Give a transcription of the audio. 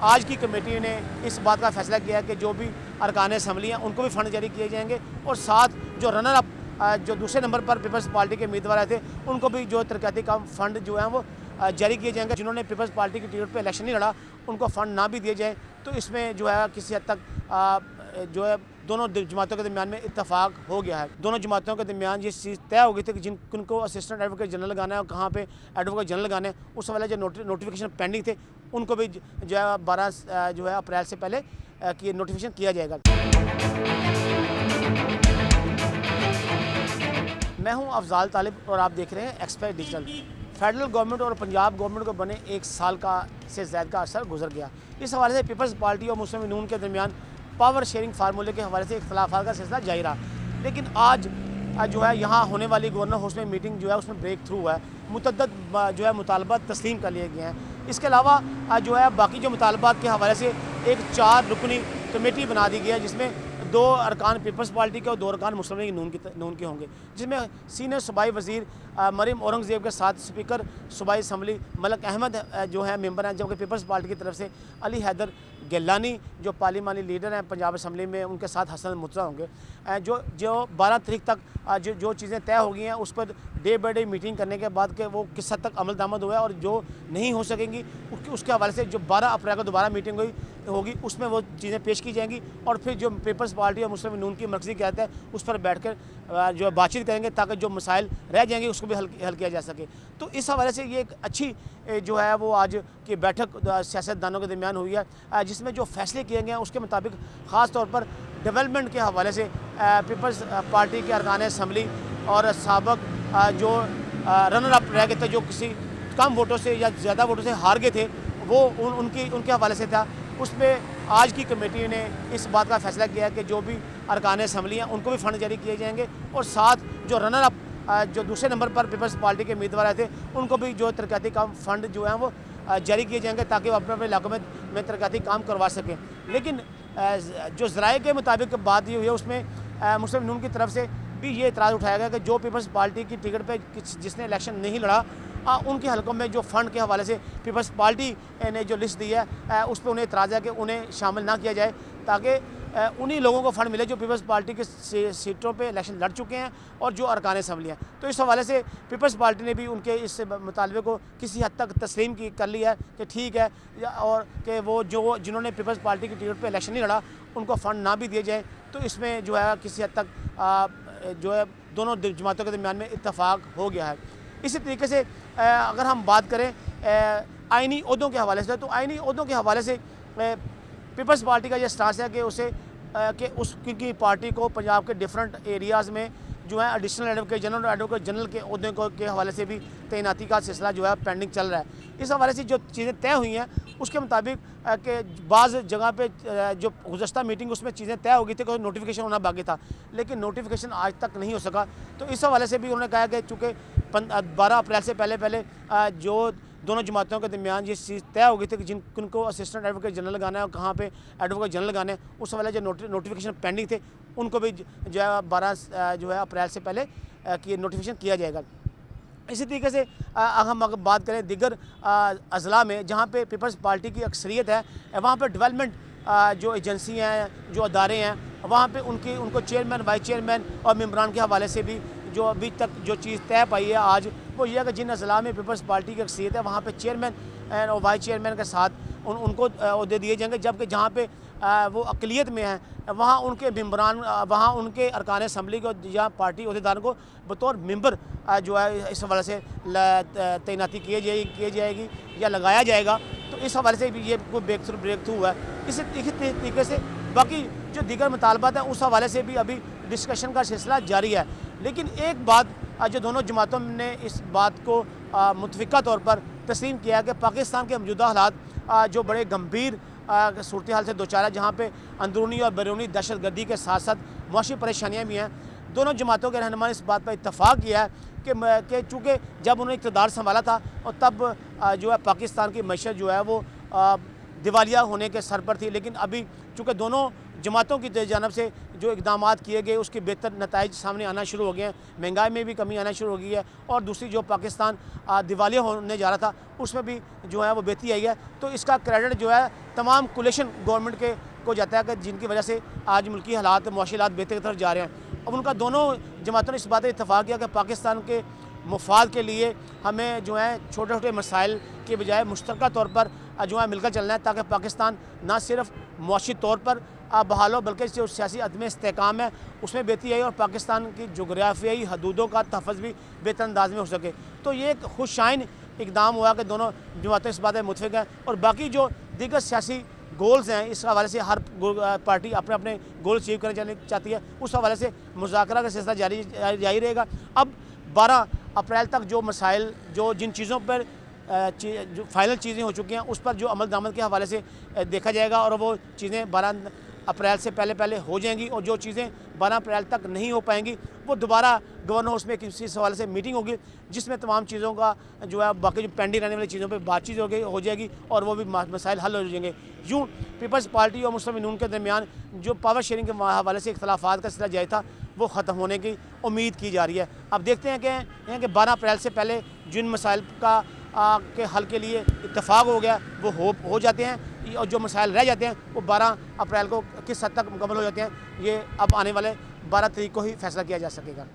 आज की कमेटी ने इस बात का फैसला किया है कि जो भी अरकान असम्बली हैं उनको भी फ़ंड जारी किए जाएंगे और साथ जो रनर अप जो दूसरे नंबर पर पीपल्स पार्टी के उम्मीदवार आए थे उनको भी जो तरक्याती काम फ़ंड जो है वो जारी किए जाएंगे। जिन्होंने पीपल्स पार्टी की टिकट पे इलेक्शन नहीं लड़ा उनको फ़ंड ना भी दिए जाए, तो इसमें जो है किसी हद तक जो है दोनों जमातों के दरमियान में इत्तफाक हो गया है। दोनों जमातों के दरमियान ये चीज़ तय हो गई थी कि जिनको असिस्टेंट एडवोकेट जनरल लगाना है और कहाँ पे एडवोकेट जनरल लगाना है, उस वाले जो नोटिफिकेशन पेंडिंग थे उनको भी जो है 12 जो है अप्रैल से पहले कि नोटिफिकेशन किया जाएगा। मैं हूं अफजाल तालिब और आप देख रहे हैं एक्सप्रेस डिजिटल। फेडरल गवर्नमेंट और पंजाब गवर्नमेंट को बने 1 साल का से ज़्यादा का अरसा गुजर गया। इस हवाले से पीपल्स पार्टी और मुस्लिम नून के दरमियान पावर शेयरिंग फार्मूले के हवाले से इख्तलाफात का सिलसिला जारी रहा, लेकिन आज जो है यहाँ होने वाली गवर्नर हाउस में मीटिंग जो है उसमें ब्रेक थ्रू हुआ है। मुतअद्दिद जो है मुतालबात तस्लीम कर लिए गए हैं। इसके अलावा जो है बाकी जो मुतालबात के हवाले से एक 4 रुकनी कमेटी बना दी गई है, जिसमें 2 अरकान पीपल्स पार्टी के और 2 अरकान मुस्लिम लीग नून के होंगे, जिसमें सीनियर सूबाई वज़ीर मरीम औरंगज़ेब के साथ स्पीकर सूबाई असम्बली मलक अहमद जो है मेंबर हैं, जबकि पीपल्स पार्टी की तरफ से अली हैदर गिलानी जो पार्लिमानी लीडर हैं पंजाब असम्बली में, उनके साथ हसन मुर्तज़ा होंगे। जो 12 तारीख तक जो चीज़ें तय हो गई हैं उस per day by day meeting करने के बाद के वो किस हद तक अमल दरामद हुआ है और जो नहीं हो सकेंगी उसके हवाले से जो 12 अप्रैल को दोबारा मीटिंग होगी उसमें वो चीज़ें पेश की जाएंगी और फिर जो पीपल्स पार्टी और मुस्लिम नून की मरकज़ी क़यादत है उस पर बैठकर जो बातचीत करेंगे ताकि जो मसाइल रह जाएंगे उसको भी हल किया जा सके। तो इस हवाले से ये एक अच्छी जो है वो आज की बैठक सियासतदानों के दरमियान हुई है, जिसमें जो फैसले किए गए हैं उसके मुताबिक ख़ास तौर पर डेवलपमेंट के हवाले से पीपल्स पार्टी के अरकान असम्बली और साबक जो रनर अप रह गए थे, जो किसी कम वोटों से या ज़्यादा वोटों से हार गए थे, वो उनके हवाले से था। उसमें आज की कमेटी ने इस बात का फैसला किया है कि जो भी अरकान असम्बली हैं उनको भी फ़ंड जारी किए जाएंगे और साथ जो रनर अप जो दूसरे नंबर पर पीपल्स पार्टी के उम्मीदवार आए थे उनको भी जो तरक्याती काम फ़ंड जो हैं वो जारी किए जाएंगे ताकि वो अपने अपने इलाकों में तरक्याती काम करवा सकें। लेकिन जो ज़राए के मुताबिक बात ये हुई है उसमें मुस्लिम नून की तरफ से भी ये इतराज़ उठाया गया कि जो पीपल्स पार्टी की टिकट पे जिसने इलेक्शन नहीं लड़ा उनके हलकों में जो फ़ंड के हवाले से पीपल्स पार्टी ने जो लिस्ट दी है उस पर उन्हें इतराज़ है कि उन्हें शामिल ना किया जाए ताकि उन्हीं लोगों को फ़ंड मिले जो पीपल्स पार्टी के सीटों पे इलेक्शन लड़ चुके हैं और जो अरकान असम्बली हैं। तो इस हवाले से पीपल्स पार्टी ने भी उनके इस मुतालबे को किसी हद तक तस्लीम कर लिया है कि ठीक है, और कि वो जिन्होंने पीपल्स पार्टी की टिकट पर इलेक्शन नहीं लड़ा उनको फ़ंड ना भी दिए जाए। तो इसमें जो है किसी हद तक जो है दोनों जमातों के दरमियान में इत्तफाक हो गया है। इसी तरीके से अगर हम बात करें आइनी ओहदों के हवाले से, तो आइनी ओहदों के हवाले से पीपल्स पार्टी का यह स्टांस है कि उसकी पार्टी को पंजाब के डिफरेंट एरियाज़ में जो है एडिशनल एडवोकेट जनरल के ओहदे के हवाले से भी तैनाती का सिलसिला जो है पेंडिंग चल रहा है। इस हवाले से जो चीज़ें तय हुई हैं उसके मुताबिक कि बाज़ जगह पे जो गुज़श्ता मीटिंग उसमें चीज़ें तय हो गई थी कि नोटिफिकेशन होना बाकी था, लेकिन नोटिफिकेशन आज तक नहीं हो सका। तो इस हवाले से भी उन्होंने कहा कि चूँकि 12 अप्रैल से पहले जो दोनों जमातों के दरमियान ये चीज़ तय हो गई थी कि जिनको असिस्टेंट एडवोकेट जनरल लगाना है और कहाँ पे एडवोकेट जनरल लगाना है, उस वाले जो नोटिफिकेशन पेंडिंग थे उनको भी जो है 12 जो है अप्रैल से पहले कि नोटिफिकेशन किया जाएगा। इसी तरीके से हम अगर बात करें दिगर अज़ला में जहाँ पे पीपल्स पार्टी की अक्सरियत है, वहाँ पर डेवलपमेंट जो एजेंसी हैं, जो अदारे हैं, वहाँ पे उनको चेयरमैन, वाइस चेयरमैन और मेम्बरान के हवाले से भी जो अभी तक जो चीज़ तय पाई है आज वो ये है कि जिन अज़ला में पीपल्स पार्टी की अक्सरियत है वहाँ पे चेयरमैन और वाइस चेयरमैन के साथ उनको अहदे दिए जाएंगे, जबकि जहाँ पे वो अक़लियत में हैं वहाँ उनके मेम्बरान, वहाँ उनके अरकान असम्बली को या पार्टी अहदेदारों को बतौर मेंबर जो है इस हवाले से तैनाती की जाएगी या लगाया जाएगा। तो इस हवाले से भी ये कोई ब्रेक थ्रू हुआ है। इसी तरीके से बाकी जो दीगर मुतालबात हैं उस हवाले से भी अभी डिस्कशन का सिलसिला जारी है। लेकिन एक बात जो दोनों जमातों ने इस बात को मुतफ़िक़ा तौर पर तस्लीम किया है कि पाकिस्तान के मौजूदा हालात जो बड़े गंभीर सूरत हाल से दो चार है, जहाँ पे अंदरूनी और बैरूनी दहशतगर्दी के साथ साथ मुआशी परेशानियाँ भी हैं। दोनों जमातों के रहनुमा ने इस बात पर इत्तफ़ाक़ किया है कि चूँकि जब उन्होंने इक़्तिदार संभाला था और तब जो है पाकिस्तान की मईशत जो है वो दिवालिया होने के सर पर थी, लेकिन अभी चूँकि दोनों जमातों की जानब से जो इकदाम किए गए उसके बेहतर नताइज सामने आना शुरू हो गए हैं। महंगाई में भी कमी आना शुरू हो गई है और दूसरी जो पाकिस्तान दिवालिया होने जा रहा था उसमें भी जो है वो बेहतरी आई है। तो इसका क्रेडिट जो है तमाम कोलिशन गवर्नमेंट के को जाता है कि जिनकी वजह से आज मुल्की हालात मुआशी हालात बेहतर की तरफ जा रहे हैं। अब उनका दोनों जमातों ने इस बात पर इत्तफाक़ किया कि पाकिस्तान के मुफाद के लिए हमें जो है छोटे छोटे मसाइल के बजाय मुश्तरका तौर पर जो है मिलकर चलना है, ताकि पाकिस्तान ना सिर्फ मुआशी तौर पर बहाल हो बल्कि जो सियासी अदम इस्तेकाम है उसमें बेहतरी आई और पाकिस्तान की जोग्राफियाई हदूदों का तहफ़्फ़ुज़ भी बेहतर अंदाज में हो सके। तो ये एक खुशाइन इकदाम हुआ कि दोनों जमातें इस बात में मुतफ़िक़ हैं और बाकी जो दीगर सियासी गोल्स हैं इस हवाले से हर पार्टी अपने अपने गोल अचीव करना चाहती है, उस हवाले से मुज़ाकरा का सिलसिला जारी रहेगा। अब 12 अप्रैल तक जो मसाइल जो जिन चीज़ों पर जो फाइनल चीज़ें हो चुकी हैं उस पर जो अमल दरामद के हवाले से देखा जाएगा और वो चीज़ें 12 अप्रैल से पहले हो जाएंगी और जो चीज़ें 12 अप्रैल तक नहीं हो पाएंगी वो दोबारा गवर्नर हाउस में किसी हवाले से मीटिंग होगी जिसमें तमाम चीज़ों का जो है बाकी जो पेंडिंग रहने वाली चीज़ों पर बातचीत हो जाएगी और वो भी मसाइल हल हो जाएंगे। यूँ पीपल्स पार्टी और मुस्लिम यूनियन के दरमियान जो पावर शेयरिंग के हवाले से इख्तलाफात का सिलसिला जारी था वो ख़त्म होने की उम्मीद की जा रही है। अब देखते हैं कि 12 अप्रैल से पहले जिन मसाइल का के हल के लिए इत्तफाक़ हो गया वो हो जाते हैं और जो मसाइल रह जाते हैं वो 12 अप्रैल को किस हद तक मुकम्मल हो जाते हैं ये अब आने वाले 12 तारीख को ही फैसला किया जा सकेगा।